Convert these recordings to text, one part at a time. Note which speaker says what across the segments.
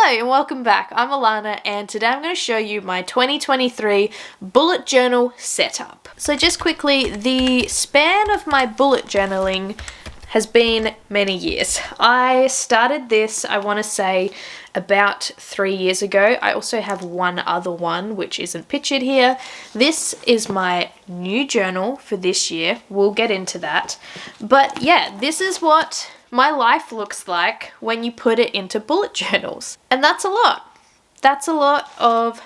Speaker 1: Hi and welcome back. I'm Alana and today I'm going to show you my 2023 bullet journal setup. So just quickly, the span of my bullet journaling has been many years. I started this, I want to say, about 3 years ago. I also have one other one which isn't pictured here. This is my new journal for this year. We'll get into that. But yeah, this is what my life looks like when you put it into bullet journals. And that's a lot. That's a lot of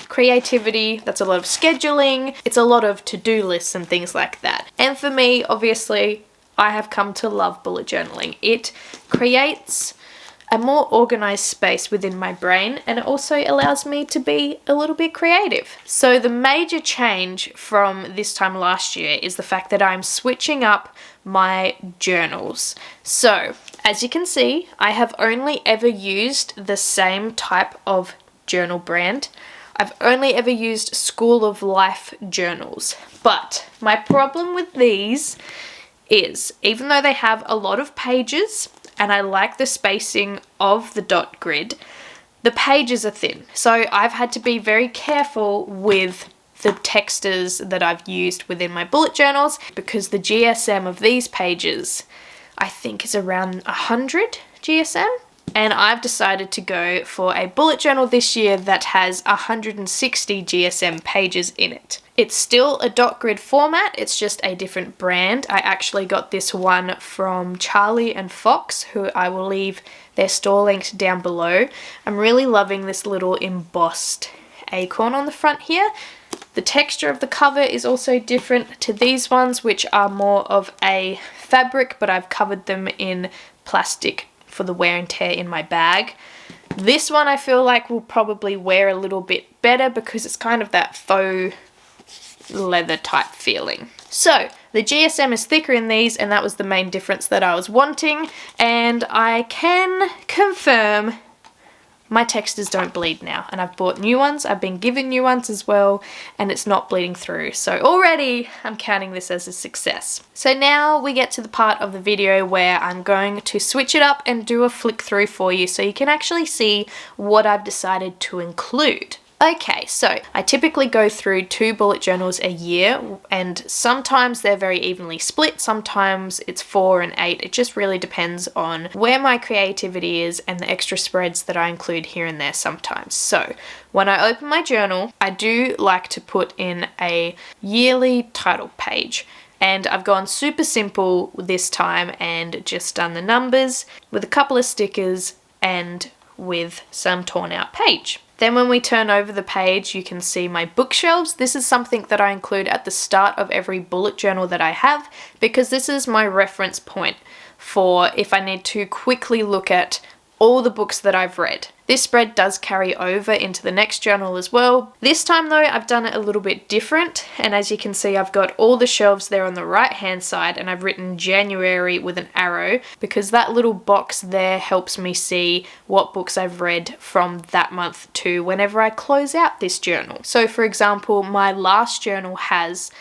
Speaker 1: creativity, that's a lot of scheduling, it's a lot of to-do lists and things like that. And for me, obviously, I have come to love bullet journaling. It creates a more organized space within my brain, and it also allows me to be a little bit creative. So the major change from this time last year is the fact that I'm switching up my journals. So as you can see, I have only ever used the same type of journal brand. I've only ever used School of Life journals. But my problem with these is, even though they have a lot of pages and I like the spacing of the dot grid, the pages are thin. So I've had to be very careful with the textures that I've used within my bullet journals, because the GSM of these pages I think is around 100 GSM. And I've decided to go for a bullet journal this year that has 160 GSM pages in it. It's still a dot grid format, it's just a different brand. I actually got this one from Charlie and Fox, who I will leave their store linked down below. I'm really loving this little embossed acorn on the front here. The texture of the cover is also different to these ones, which are more of a fabric, but I've covered them in plastic for the wear and tear in my bag. This one I feel like will probably wear a little bit better because it's kind of that faux leather type feeling. So the GSM is thicker in these, and that was the main difference that I was wanting, and I can confirm my textures don't bleed now, and I've bought new ones, I've been given new ones as well, and it's not bleeding through. So already I'm counting this as a success. So now we get to the part of the video where I'm going to switch it up and do a flick through for you so you can actually see what I've decided to include. Okay, so I typically go through 2 bullet journals a year, and sometimes they're very evenly split, sometimes it's 4 and 8. It just really depends on where my creativity is and the extra spreads that I include here and there sometimes. So when I open my journal, I do like to put in a yearly title page. And I've gone super simple this time and just done the numbers with a couple of stickers and with some torn out page. Then when we turn over the page, you can see my bookshelves. This is something that I include at the start of every bullet journal that I have, because this is my reference point for if I need to quickly look at all the books that I've read. This spread does carry over into the next journal as well. This time though, I've done it a little bit different, and as you can see, I've got all the shelves there on the right hand side, and I've written January with an arrow because that little box there helps me see what books I've read from that month to whenever I close out this journal. So for example, my last journal has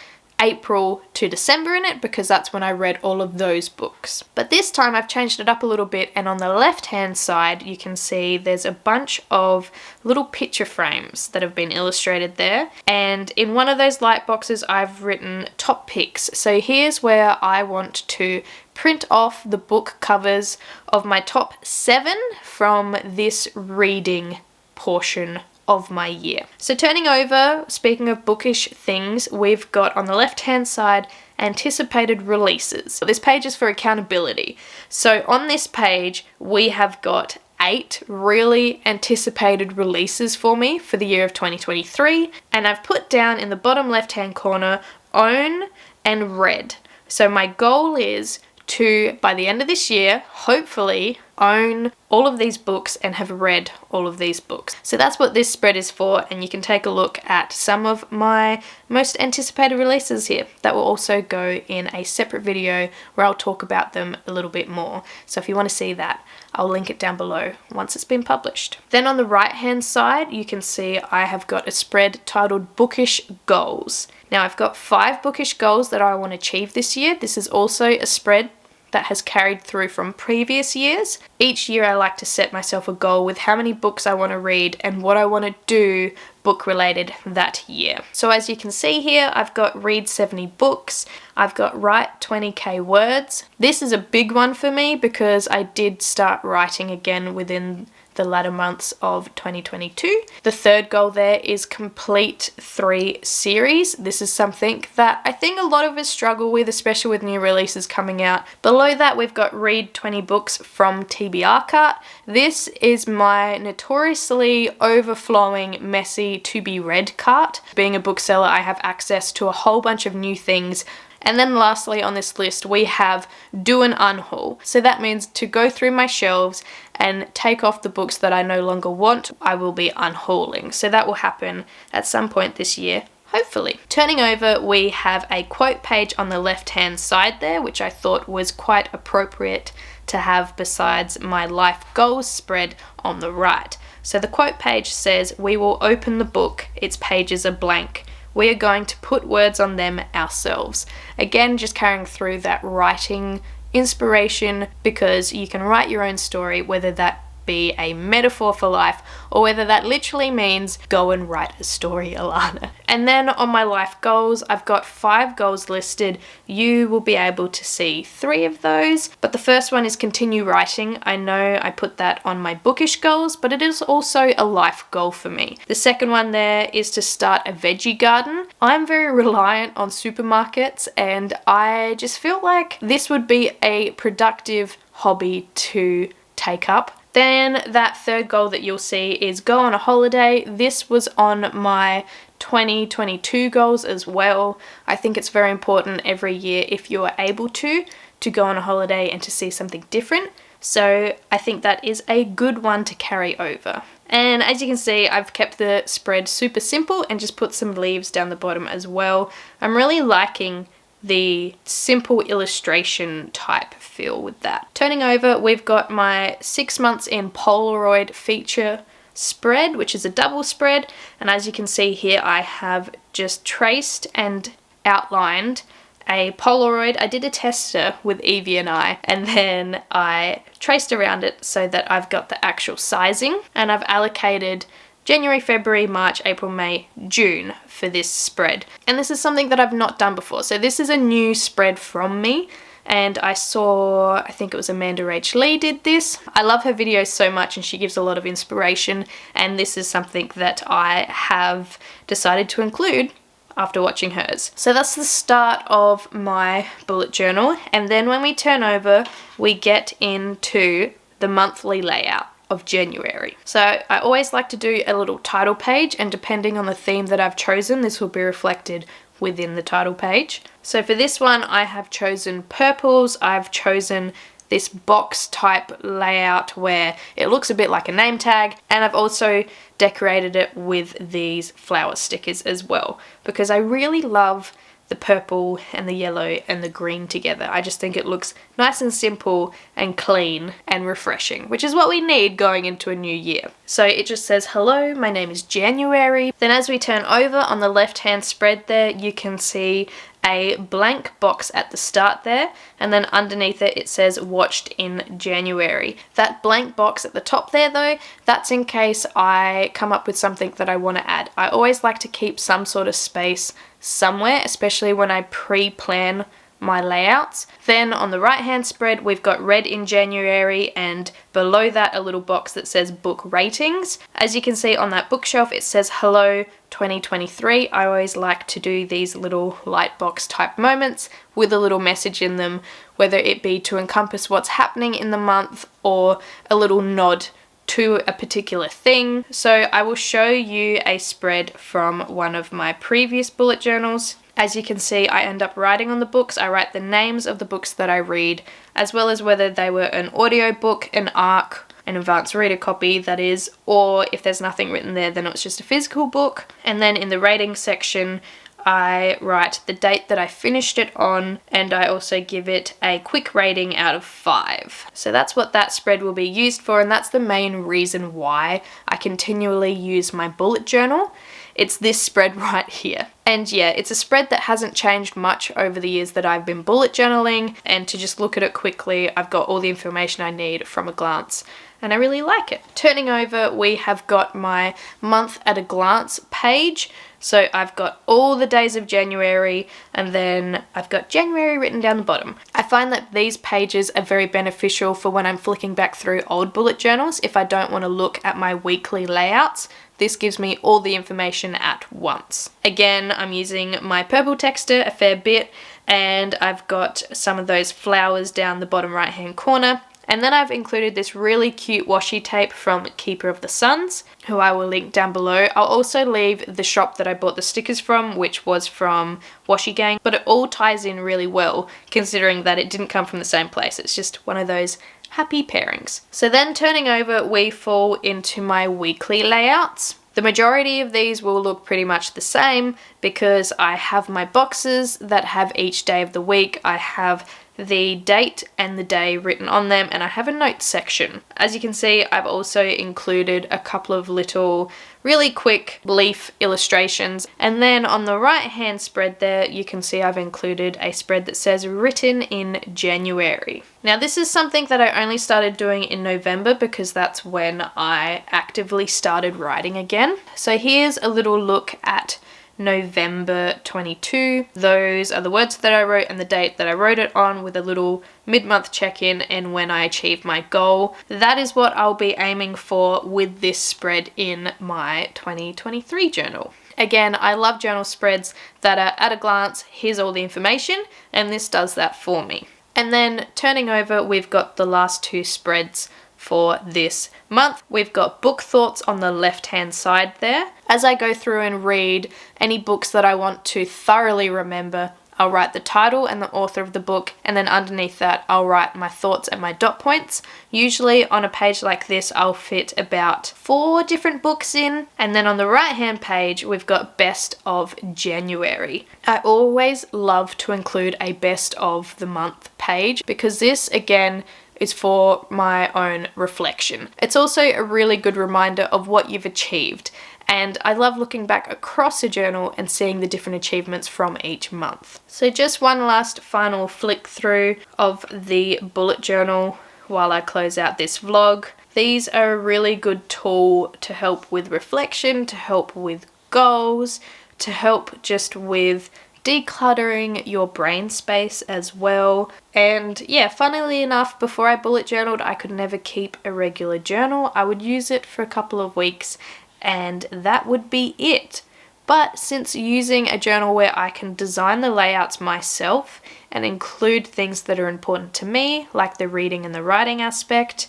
Speaker 1: April to December in it because that's when I read all of those books. But this time I've changed it up a little bit, and on the left hand side you can see there's a bunch of little picture frames that have been illustrated there, and in one of those light boxes I've written top picks. So here's where I want to print off the book covers of my top 7 from this reading portion of my year. So turning over, speaking of bookish things, we've got on the left hand side anticipated releases. This page is for accountability. So on this page we have got 8 really anticipated releases for me for the year of 2023, and I've put down in the bottom left hand corner own and read. So my goal is to, by the end of this year, hopefully own all of these books and have read all of these books. So that's what this spread is for, and you can take a look at some of my most anticipated releases here. That will also go in a separate video where I'll talk about them a little bit more. So if you want to see that, I'll link it down below once it's been published. Then on the right hand side, you can see I have got a spread titled Bookish Goals. Now I've got 5 bookish goals that I want to achieve this year. This is also a spread that has carried through from previous years. Each year I like to set myself a goal with how many books I want to read and what I want to do book related that year. So as you can see here, I've got read 70 books, I've got write 20k words. This is a big one for me because I did start writing again within the latter months of 2022. The third goal there is complete 3 series. This is something that I think a lot of us struggle with, especially with new releases coming out. Below that, we've got read 20 books from TBR cart. This is my notoriously overflowing, messy to be read cart. Being a bookseller, I have access to a whole bunch of new things. And then lastly on this list, we have do an unhaul. So that means to go through my shelves and take off the books that I no longer want, I will be unhauling. So that will happen at some point this year, hopefully. Turning over, we have a quote page on the left-hand side there, which I thought was quite appropriate to have besides my life goals spread on the right. So the quote page says, "We will open the book, its pages are blank. We are going to put words on them ourselves." Again, just carrying through that writing inspiration, because you can write your own story, whether that be a metaphor for life or whether that literally means go and write a story, Alana. And then on my life goals, I've got 5 goals listed. You will be able to see 3 of those, but the first one is continue writing. I know I put that on my bookish goals, but it is also a life goal for me. The second one there is to start a veggie garden. I'm very reliant on supermarkets and I just feel like this would be a productive hobby to take up. Then that third goal that you'll see is go on a holiday. This was on my 2022 goals as well. I think it's very important every year, if you are able to go on a holiday and to see something different. So I think that is a good one to carry over. And as you can see, I've kept the spread super simple and just put some leaves down the bottom as well. I'm really liking the simple illustration type feel with that. Turning over, we've got my 6 months in Polaroid feature spread, which is a double spread. And as you can see here, I have just traced and outlined a Polaroid. I did a tester with Evie and then I traced around it so that I've got the actual sizing, and I've allocated January, February, March, April, May, June for this spread. And this is something that I've not done before. So this is a new spread from me. And I saw, I think it was Amanda Rach Lee did this. I love her videos so much and she gives a lot of inspiration. And this is something that I have decided to include after watching hers. So that's the start of my bullet journal. And then when we turn over, we get into the monthly layout of January. So I always like to do a little title page, and depending on the theme that I've chosen, this will be reflected within the title page. So for this one, I have chosen purples. I've chosen this box type layout where it looks a bit like a name tag, and I've also decorated it with these flower stickers as well, because I really love the purple and the yellow and the green together. I just think it looks nice and simple and clean and refreshing, which is what we need going into a new year. So it just says, hello, my name is January. Then as we turn over on the left hand spread there, you can see a blank box at the start there, and then underneath it, it says watched in January. That blank box at the top there though, that's in case I come up with something that I want to add. I always like to keep some sort of space somewhere, especially when I pre-plan my layouts. Then on the right hand spread, we've got read in January, and below that a little box that says book ratings. As you can see on that bookshelf, it says hello 2023. I always like to do these little light box type moments with a little message in them, whether it be to encompass what's happening in the month or a little nod to a particular thing. So I will show you a spread from one of my previous bullet journals. As you can see, I end up writing on the books. I write the names of the books that I read, as well as whether they were an audio book, an ARC, an advanced reader copy that is, or if there's nothing written there, then it's just a physical book. And then in the rating section, I write the date that I finished it on, and I also give it a quick rating out of 5. So that's what that spread will be used for, and that's the main reason why I continually use my bullet journal. it's this spread right here. And yeah, it's a spread that hasn't changed much over the years that I've been bullet journaling, and to just look at it quickly, I've got all the information I need from a glance, and I really like it. Turning over, we have got my month at a glance page. So I've got all the days of January, and then I've got January written down the bottom. I find that these pages are very beneficial for when I'm flicking back through old bullet journals if I don't want to look at my weekly layouts. This gives me all the information at once. Again, I'm using my purple texter a fair bit, and I've got some of those flowers down the bottom right hand corner. And then I've included this really cute washi tape from Keeper of the Suns, who I will link down below. I'll also leave the shop that I bought the stickers from, which was from Washi Gang, but it all ties in really well considering that it didn't come from the same place. It's just one of those happy pairings. So then turning over, we fall into my weekly layouts. The majority of these will look pretty much the same because I have my boxes that have each day of the week. I have the date and the day written on them, and I have a notes section. As you can see, I've also included a couple of little really quick leaf illustrations, and then on the right hand spread there you can see I've included a spread that says written in January. Now this is something that I only started doing in November because that's when I actively started writing again. So here's a little look at November 22. Those are the words that I wrote and the date that I wrote it on, with a little mid-month check-in and when I achieved my goal. That is what I'll be aiming for with this spread in my 2023 journal. Again, I love journal spreads that are at a glance, here's all the information, and this does that for me. And then turning over, we've got the last two spreads for this month. We've got book thoughts on the left hand side there. As I go through and read any books that I want to thoroughly remember, I'll write the title and the author of the book, and then underneath that I'll write my thoughts and my dot points. Usually on a page like this I'll fit about 4 different books in, and then on the right hand page we've got best of January. I always love to include a best of the month page because this again is for my own reflection. It's also a really good reminder of what you've achieved, and I love looking back across a journal and seeing the different achievements from each month. So just one last final flick through of the bullet journal while I close out this vlog. These are a really good tool to help with reflection, to help with goals, to help just with decluttering your brain space as well. And yeah, funnily enough, before I bullet journaled, I could never keep a regular journal. I would use it for a couple of weeks and that would be it. But since using a journal where I can design the layouts myself and include things that are important to me, like the reading and the writing aspect,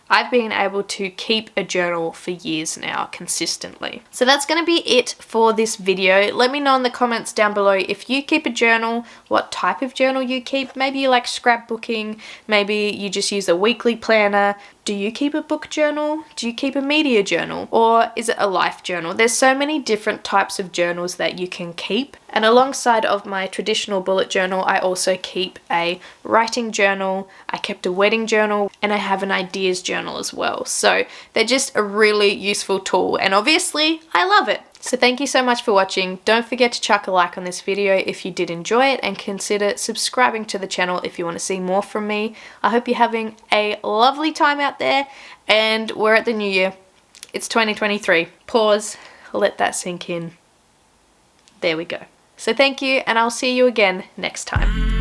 Speaker 1: I've been able to keep a journal for years now consistently. So that's going to be it for this video. Let me know in the comments down below if you keep a journal, what type of journal you keep. Maybe you like scrapbooking, maybe you just use a weekly planner. Do you keep a book journal? Do you keep a media journal? Or is it a life journal? There's so many different types of journals that you can keep. And alongside of my traditional bullet journal, I also keep a writing journal, I kept a wedding journal, and I have an ideas journal as well. So they're just a really useful tool, and obviously I love it. So thank you so much for watching. Don't forget to chuck a like on this video if you did enjoy it, and consider subscribing to the channel if you want to see more from me. I hope you're having a lovely time out there, and we're at the new year. It's 2023. Pause, let that sink in. There we go. So thank you, and I'll see you again next time.